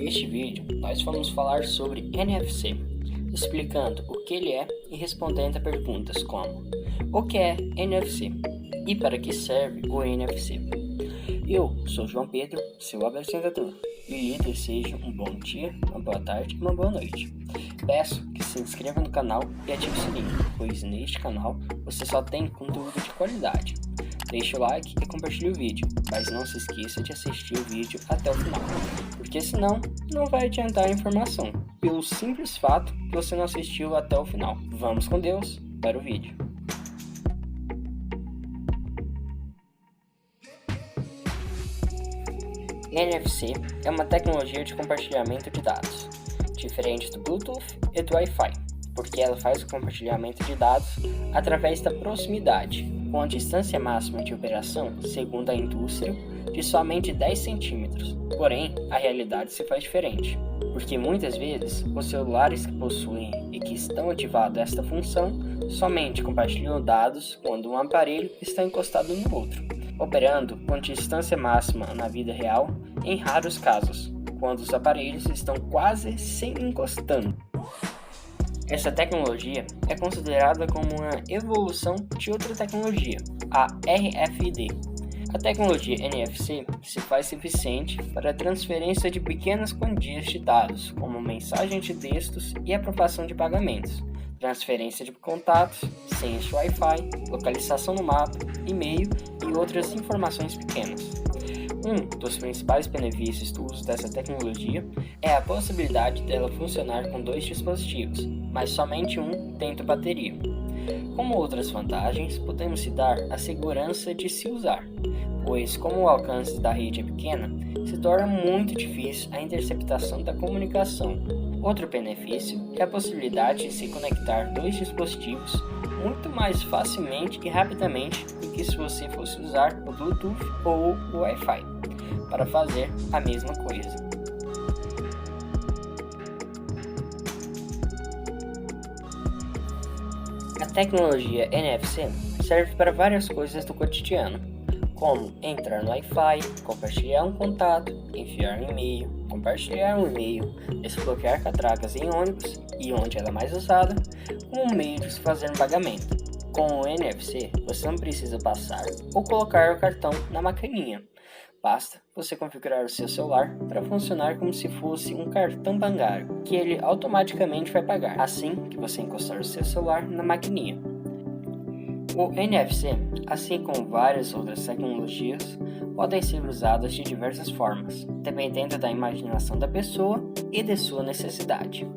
Neste vídeo, nós vamos falar sobre NFC, explicando o que ele é e respondendo a perguntas como: o que é NFC e para que serve o NFC? Eu sou João Pedro, seu apresentador, e lhe desejo um bom dia, uma boa tarde e uma boa noite. Peço que se inscreva no canal e ative o sininho, pois neste canal você só tem conteúdo de qualidade. Deixe o like e compartilhe o vídeo, mas não se esqueça de assistir o vídeo até o final, porque senão não vai adiantar a informação, pelo simples fato que você não assistiu até o final. Vamos com Deus para o vídeo. NFC é uma tecnologia de compartilhamento de dados, diferente do Bluetooth e do Wi-Fi, porque ela faz o compartilhamento de dados através da proximidade, com a distância máxima de operação, segundo a indústria, de somente 10 centímetros. Porém, a realidade se faz diferente, porque muitas vezes os celulares que possuem e que estão ativados esta função somente compartilham dados quando um aparelho está encostado no outro, operando com distância máxima na vida real em raros casos, quando os aparelhos estão quase se encostando. Essa tecnologia é considerada como uma evolução de outra tecnologia, a RFID. A tecnologia NFC se faz eficiente para a transferência de pequenas quantias de dados, como mensagem de textos e aprovação de pagamentos, transferência de contatos, senhas de Wi-Fi, localização no mapa, e-mail e outras informações pequenas. Um dos principais benefícios do uso dessa tecnologia é a possibilidade dela funcionar com 2 dispositivos, mas somente um tendo bateria. Como outras vantagens, podemos citar a segurança de se usar, pois como o alcance da rede é pequena, se torna muito difícil a interceptação da comunicação. Outro benefício é a possibilidade de se conectar 2 dispositivos muito mais facilmente e rapidamente do que se você fosse usar o Bluetooth ou o Wi-Fi para fazer a mesma coisa. A tecnologia NFC serve para várias coisas do cotidiano, como entrar no Wi-Fi, compartilhar um contato, enviar um e-mail, compartilhar um e-mail, desbloquear catracas em ônibus e onde ela é mais usada, como meio de se fazer um pagamento. Com o NFC, você não precisa passar ou colocar o cartão na maquininha. Basta você configurar o seu celular para funcionar como se fosse um cartão bancário, que ele automaticamente vai pagar assim que você encostar o seu celular na maquininha. O NFC, assim como várias outras tecnologias, podem ser usadas de diversas formas, dependendo da imaginação da pessoa e de sua necessidade.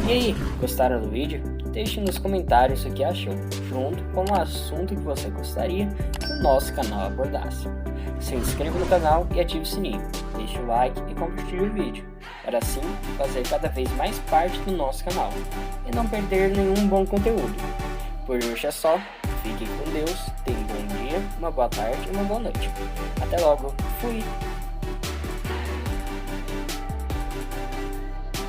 E aí, gostaram do vídeo? Deixe nos comentários o que achou, junto com o assunto que você gostaria que o nosso canal abordasse. Se inscreva no canal e ative o sininho, deixe o like e compartilhe o vídeo, para assim fazer cada vez mais parte do nosso canal e não perder nenhum bom conteúdo. Por hoje é só, fique com Deus, tenha um bom dia, uma boa tarde e uma boa noite. Até logo, fui!